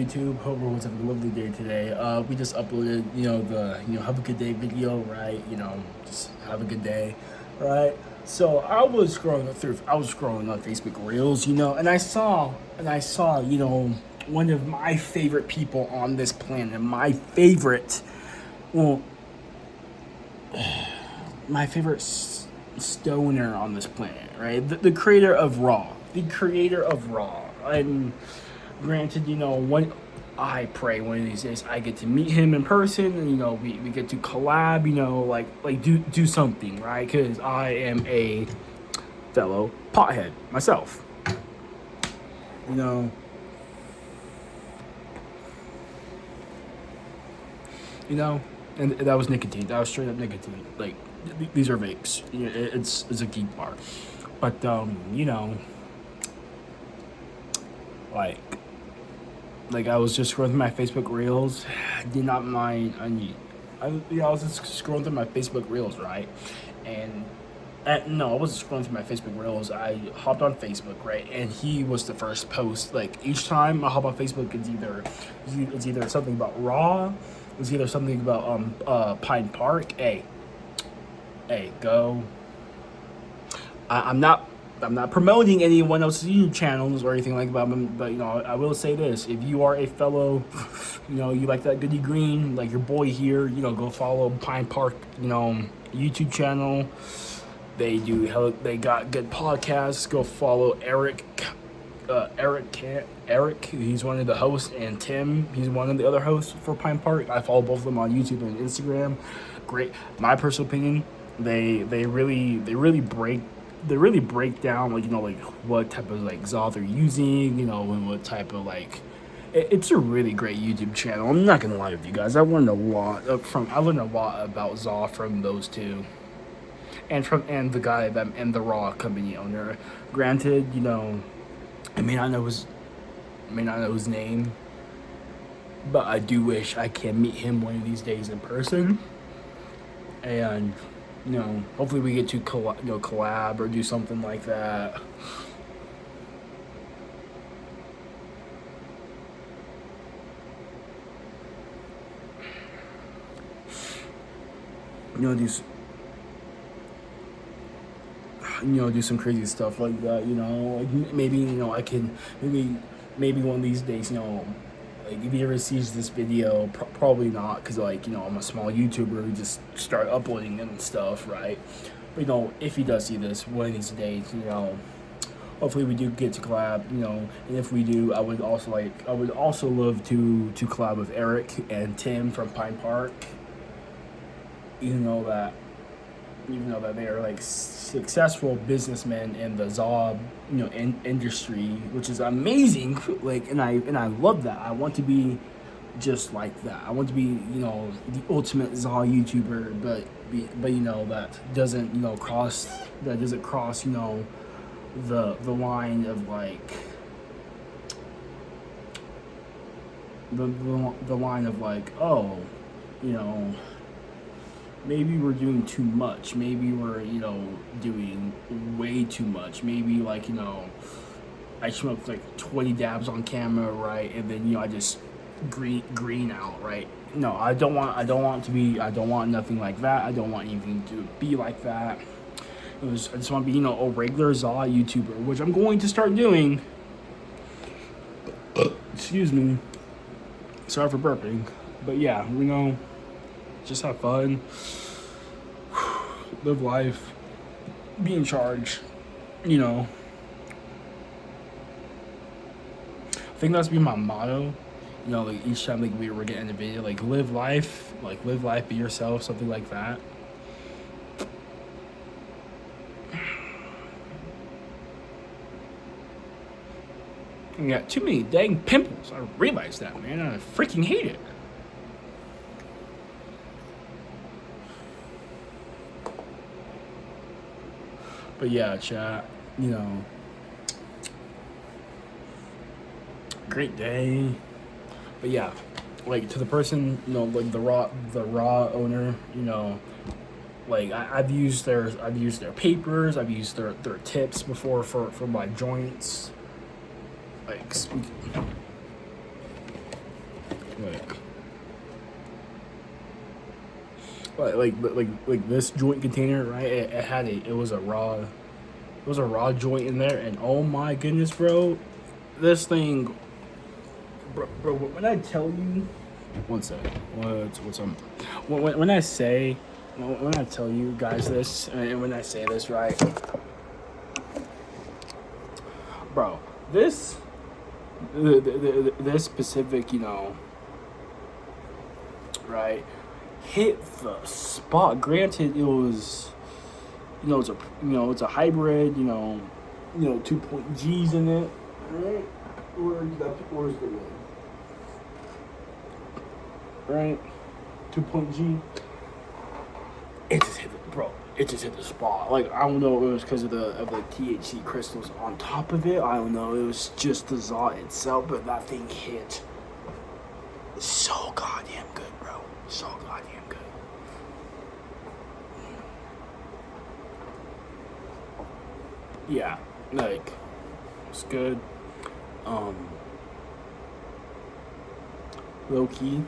YouTube. Hope everyone's having a lovely day today. We just uploaded, the have a good day video, right? Just have a good day, right? So I was scrolling on Facebook Reels, and I saw, one of my favorite people on this planet, well, my favorite stoner on this planet, right? The creator of Raw, and granted, I pray one of these days I get to meet him in person, and we get to collab, like do something, right? Because I am a fellow pothead myself, you know. And that was nicotine. That was straight up nicotine. Like these are vapes. It's a geek bar, but like. Like I was just scrolling through my Facebook Reels. I did not mind. I was just scrolling through my Facebook Reels, right? And no, I wasn't scrolling through my Facebook Reels. I hopped on Facebook, right? And he was the first post. Like each time I hop on Facebook, it's either something about Raw, it's either something about Pine Park. Hey, go. I'm not promoting anyone else's YouTube channels or anything like that, but I will say this: if you are a fellow, you like that goody green, like your boy here, go follow Pine Park, YouTube channel. They got good podcasts. Go follow Eric. Eric, he's one of the hosts, and Tim, he's one of the other hosts for Pine Park. I follow both of them on YouTube and Instagram. Great, my personal opinion. They really break down like what type of like ZA they're using, and what type of like it's a really great YouTube channel. I'm not gonna lie with you guys. I learned a lot about ZA from those two, and the guy that and the Raw company owner. Granted, I may not know his name, but I do wish I can meet him one of these days in person, and hopefully we get to collab or do something like that. Do some crazy stuff like that. Like maybe I can maybe one of these days. Like if he ever sees this video, probably not, because I'm a small YouTuber who just start uploading and stuff, right? But if he does see this one of these days, hopefully we do get to collab, and if we do, I would also love to collab with Eric and Tim from Pine Park. Even though that they are like successful businessmen in the ZA industry, which is amazing. Like, and I love that. I want to be just like that. I want to be the ultimate ZA YouTuber, but that doesn't cross the line of like the line of like, oh, maybe we're doing too much. Maybe we're, doing way too much.Maybe like, I smoked like 20 dabs on camera, right? And then, I just green out, right? No, I don't want nothing like that. I don't want anything to be like that. I just want to be, a regular ZA YouTuber, which I'm going to start doing. Excuse me. Sorry for burping. But yeah, just have fun, live life, be in charge, I think that's be my motto, like each time like we're getting a video, like live life, be yourself, something like that. I got too many dang pimples. I realize that, man. I freaking hate it. But yeah, chat, great day. But yeah, like to the person, like the raw owner, like I've used their papers, I've used their tips before for my joints. Like like this joint container, right? It was a raw joint in there, and oh my goodness, bro, this thing, bro. When I tell you, one sec, what's when I say, when I tell you guys this, and when I say this, right, bro, this specific, right, hit the spot. Granted, it was, it's a hybrid, 2 point G's in it. Right? Where's the word? Right? 2 point G. It just hit the, bro. It just hit the spot. Like, I don't know if it was because of the THC crystals on top of it. I don't know. It was just the Zaw itself, but that thing hit so goddamn good, bro. So goddamn good. Yeah, like, it's good. Low key,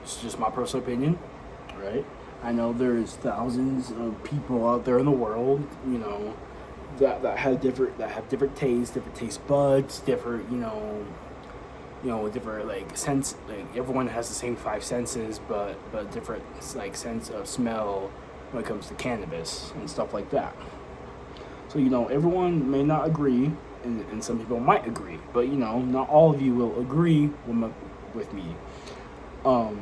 it's just my personal opinion, right? I know there's thousands of people out there in the world, that have different tastes, different taste buds, different, different like sense. Like, everyone has the same five senses, but different like sense of smell when it comes to cannabis and stuff like that. So, everyone may not agree, and some people might agree, but, not all of you will agree with me. I've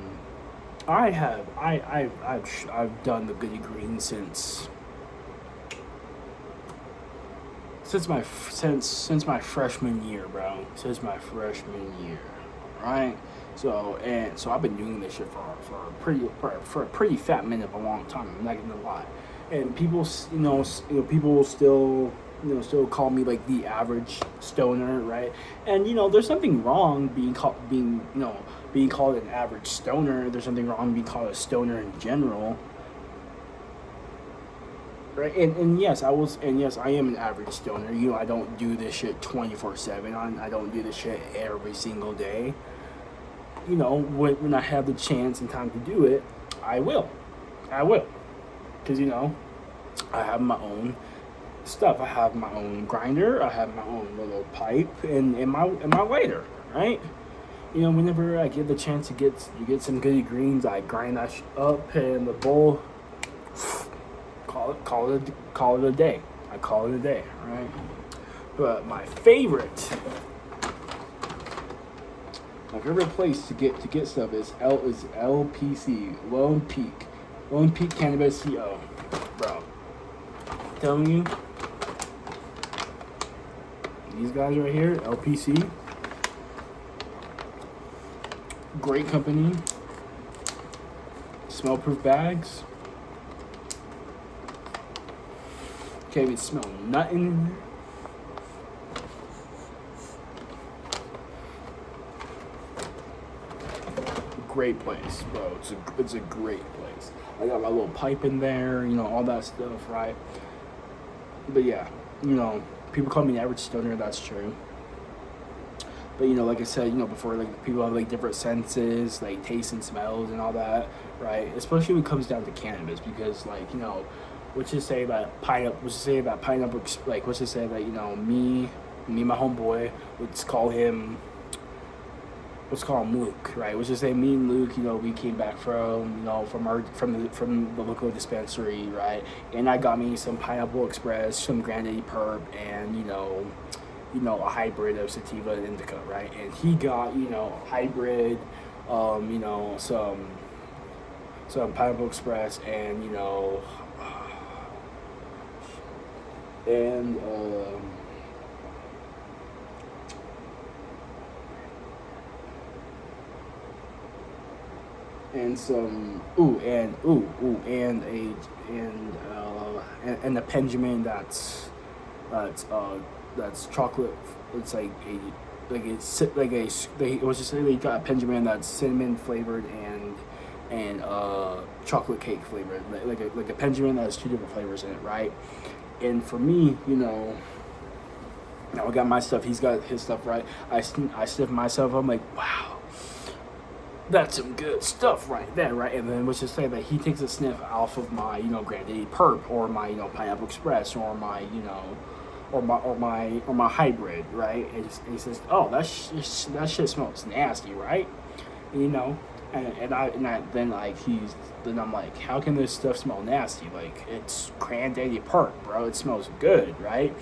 done the Goody Green since my freshman year, bro. Since my freshman year, right? So I've been doing this shit for a pretty fat minute, a long time. I'm not gonna lie. And people, people still, call me like the average stoner, right? And there's something wrong being called an average stoner. There's something wrong being called a stoner in general, right? And yes, I am an average stoner. I don't do this shit 24/7. I don't do this shit every single day. When I have the chance and time to do it, I will. Because, I have my own stuff. I have my own grinder. I have my own little pipe and my lighter, right? Whenever I get the chance to get some Goody Greens, I grind that up in the bowl. Call it a day. I call it a day, right? But my favorite place to get stuff is LPC, Lone Peak Cannabis CO, bro. I'm telling you, these guys right here, LPC, great company, smell-proof bags. Can't even smell nothing. Great place, bro. It's a great place. I got my little pipe in there, all that stuff, right? But yeah, people call me an average stoner. That's true. But like I said, before, like, people have like different senses, like taste and smells and all that, right? Especially when it comes down to cannabis, because, like, let's just say that pineapple. Like, let's just say that me, my homeboy, let's call him Luke, right? Let's just say me and Luke, we came back from the local dispensary, right? And I got me some Pineapple Express, some Granddaddy Perp, and a hybrid of sativa and indica, right? And he got hybrid, some Pineapple Express, and and and some and a Benjamin that's chocolate. It's like it was just they got a Benjamin that's cinnamon flavored and chocolate cake flavored, like a Benjamin that has two different flavors in it, right? And for me, Now I got my stuff. He's got his stuff, right? I sniff myself. I'm like, wow, that's some good stuff right there, right? And then let's just say that he takes a sniff off of my, Granddaddy Perp, or my, Pineapple Express, or my, or my hybrid, right? And he says, oh, that shit smells nasty, right? You know, then I'm like, how can this stuff smell nasty? Like, it's Granddaddy Perp, bro. It smells good, right?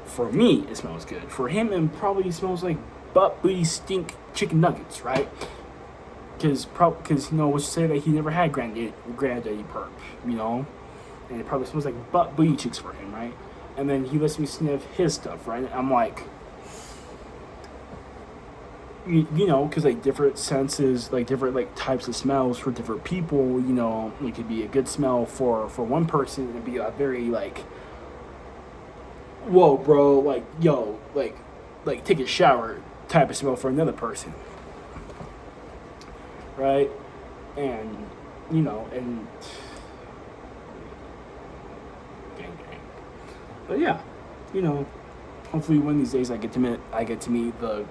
For me, it smells good. For him, it probably smells like butt booty stink chicken nuggets, right? Because let's say that he never had Granddaddy Perp, and it probably smells like butt booty chicks for him, right? And then he lets me sniff his stuff, right? I'm like, because like different senses, like different like types of smells for different people, it could be a good smell for one person, and be a very like, whoa, bro, like, yo, like take a shower type of smell for another person, right? And and gang. But yeah, hopefully one of these days I get to meet the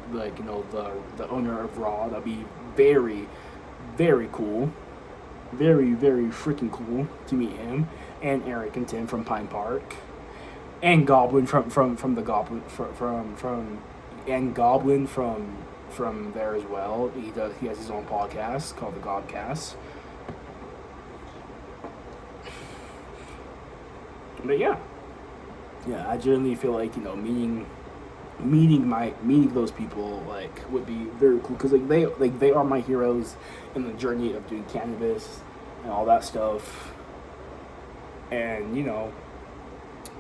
the owner of Raw. That'd be very, very cool, very, very freaking cool to meet him, and Eric and Tim from Pine Park, and Goblin from the Goblin and Goblin from there as well. He has his own podcast called the Godcast. But yeah, I genuinely feel like meeting those people like would be very cool, because they are my heroes in the journey of doing cannabis and all that stuff. And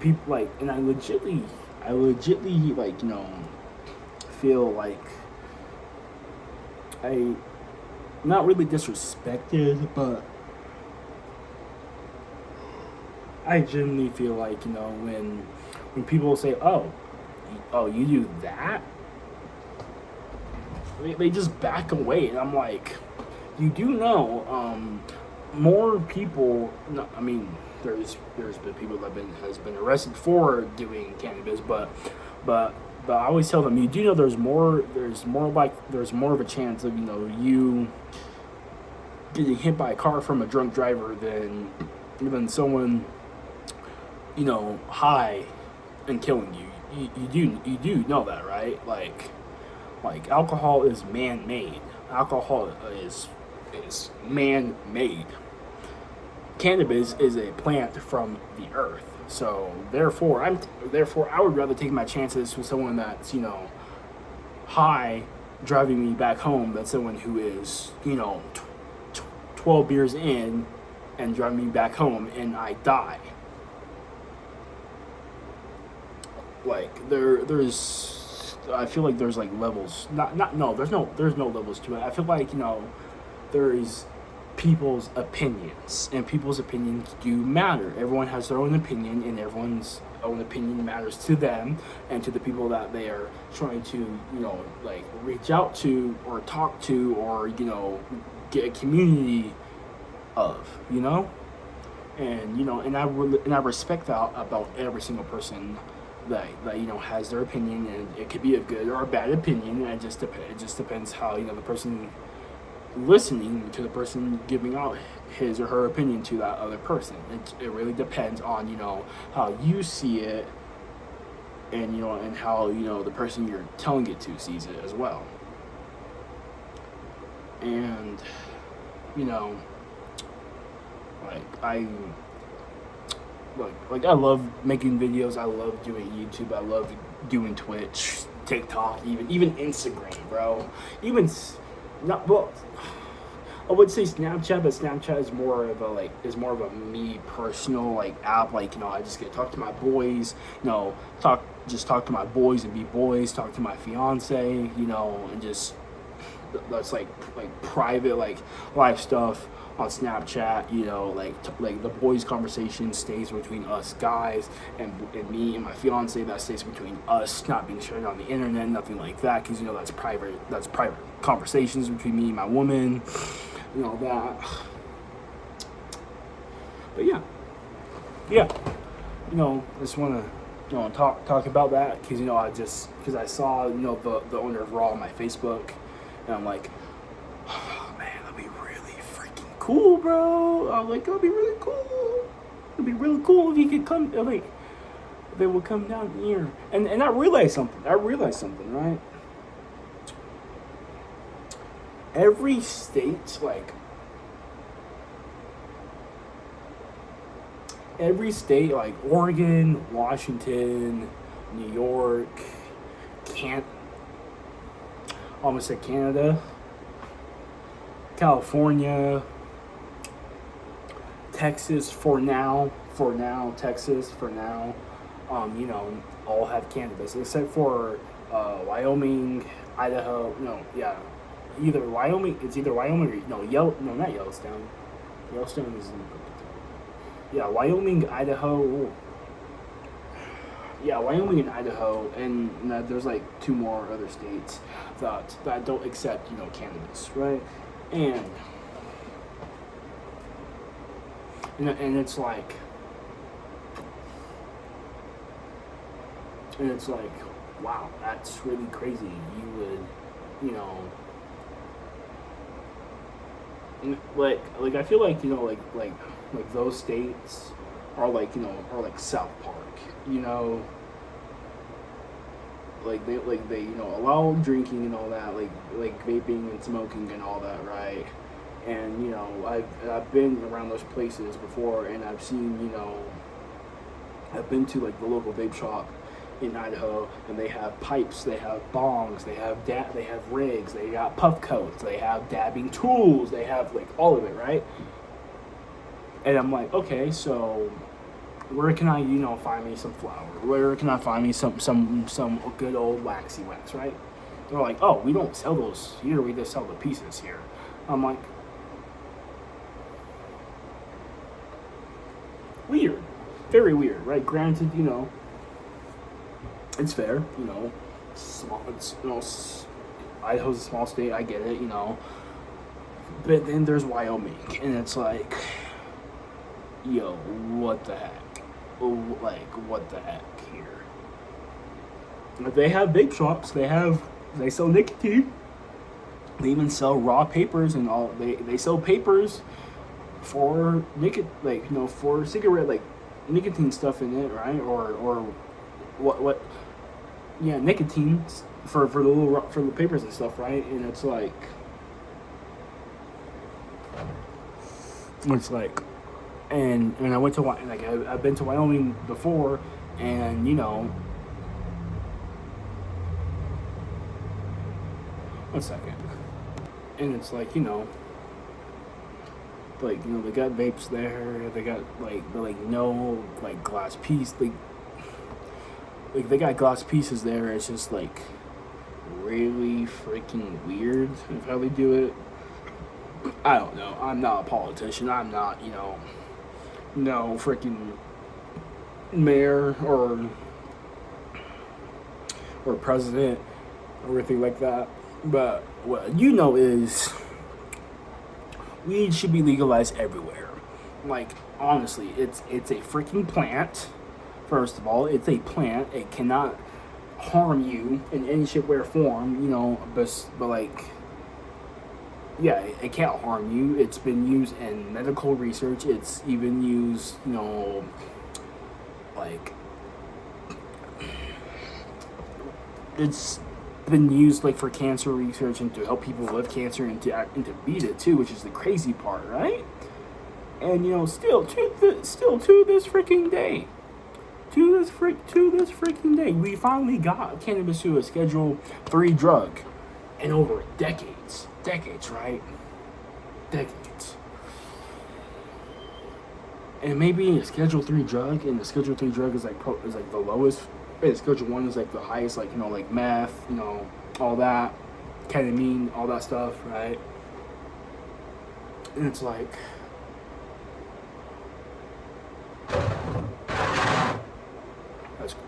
people like, and I legitly like feel like I not really disrespected, but I genuinely feel like when people say, oh, you do that, they just back away, and I'm like, you do know, more people. No, I mean, there's been people that has been arrested for doing cannabis, but I always tell them, you do know there's more of a chance of you getting hit by a car from a drunk driver than someone high and killing you. You do know that, right? Like alcohol is man-made. Alcohol is man-made. Cannabis is a plant from the earth. So therefore I would rather take my chances with someone that's high driving me back home than someone who is 12 beers in and driving me back home and I die. Like there's I feel like there's like levels. There's no levels to it. I feel like there's people's opinions, and people's opinions do matter. Everyone has their own opinion, and everyone's own opinion matters to them and to the people that they are trying to like reach out to or talk to, or get a community of, and I respect that about every single person that has their opinion, and it could be a good or a bad opinion, and it just depends how the person listening to the person giving out his or her opinion to that other person. It really depends on how you see it, and and how the person you're telling it to sees it as well. And like I love making videos. I love doing YouTube. I love doing Twitch, TikTok, even Instagram, bro. Not well. I would say Snapchat, but Snapchat is more of a me personal app. I just get to talk to my boys. Talk to my boys and be boys. Talk to my fiance. And just that's like private live stuff on Snapchat. Like the boys' conversation stays between us guys, and me and my fiance. That stays between us, not being shared on the internet, nothing like that, because that's private. That's private conversations between me and my woman. That. But yeah. I just want to talk about that because because I saw the owner of Raw on my Facebook, and I'm like, oh man, that'd be really freaking cool, bro. I'm like, that'd be really cool. It'd be really cool if he could come, like, they would come down here. And I realized something. Right? Every state, like Oregon, Washington, New York, almost said Canada, California, Texas Texas for now, all have cannabis except for Wyoming, Idaho. No, yeah, either Wyoming. It's either Wyoming or not Yellowstone. Yellowstone is Wyoming, Idaho. Yeah, Wyoming and Idaho, and there's like two more other states that don't accept cannabis, right? And it's like. And it's like, wow, that's really crazy. You would, like I feel like like those states are like South Park, like they allow drinking and all that, like vaping and smoking and all that, right? And I've been around those places before, and I've seen I've been to like the local vape shop in Idaho, and they have pipes, they have bongs, they have rigs, they got puff coats, they have dabbing tools, they have like all of it, right? And I'm like, okay, so where can I find me some flour? Where can I find me some good old waxy wax, right? They're like, oh, we don't sell those here, we just sell the pieces here. I'm like, weird, very weird, right? Granted, it's fair, small. Idaho's a small state. I get it, But then there's Wyoming, and it's like, yo, what the heck? Like, what the heck here? They have vape shops. They sell nicotine. They even sell raw papers and all. They sell papers for for cigarette, like nicotine stuff in it, right? Or what? Yeah, nicotine for the papers and stuff, right? And it's like, and I went to I've been to Wyoming before, and one second, and it's like they got vapes there, they got no glass piece, like they got glass pieces there. It's just like really freaking weird of how they do it. I don't know. I'm not a politician. I'm not, no freaking mayor or president or anything like that. But what is weed should be legalized everywhere. Like, honestly, it's a freaking plant. First of all, it's a plant. It cannot harm you in any shape, way, or form, but yeah, it can't harm you. It's been used in medical research. It's even used, it's been used for cancer research and to help people with cancer and to beat it too, which is the crazy part, right? And still to this freaking day. To this freaking day, we finally got cannabis to a Schedule 3 drug in over decades, right? Decades. And maybe a Schedule 3 drug, and the Schedule 3 drug is like the lowest. And Schedule 1 is like the highest, like meth, all that, ketamine, all that stuff, right? And it's like,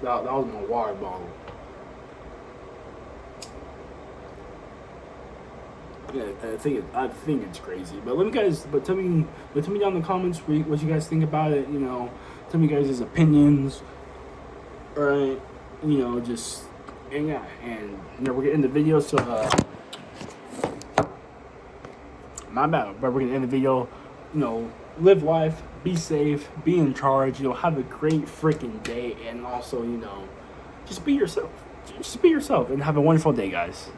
that was my water bottle. Yeah, I think it's crazy. But tell me down in the comments what you guys think about it. Tell me guys' opinions. Right, you know, just and yeah, and you know we're getting the video, so my bad, but we're gonna end the video. You know, live life, be safe, be in charge. You know, have a great freaking day, and also, you know, just be yourself. Just be yourself, and have a wonderful day, guys.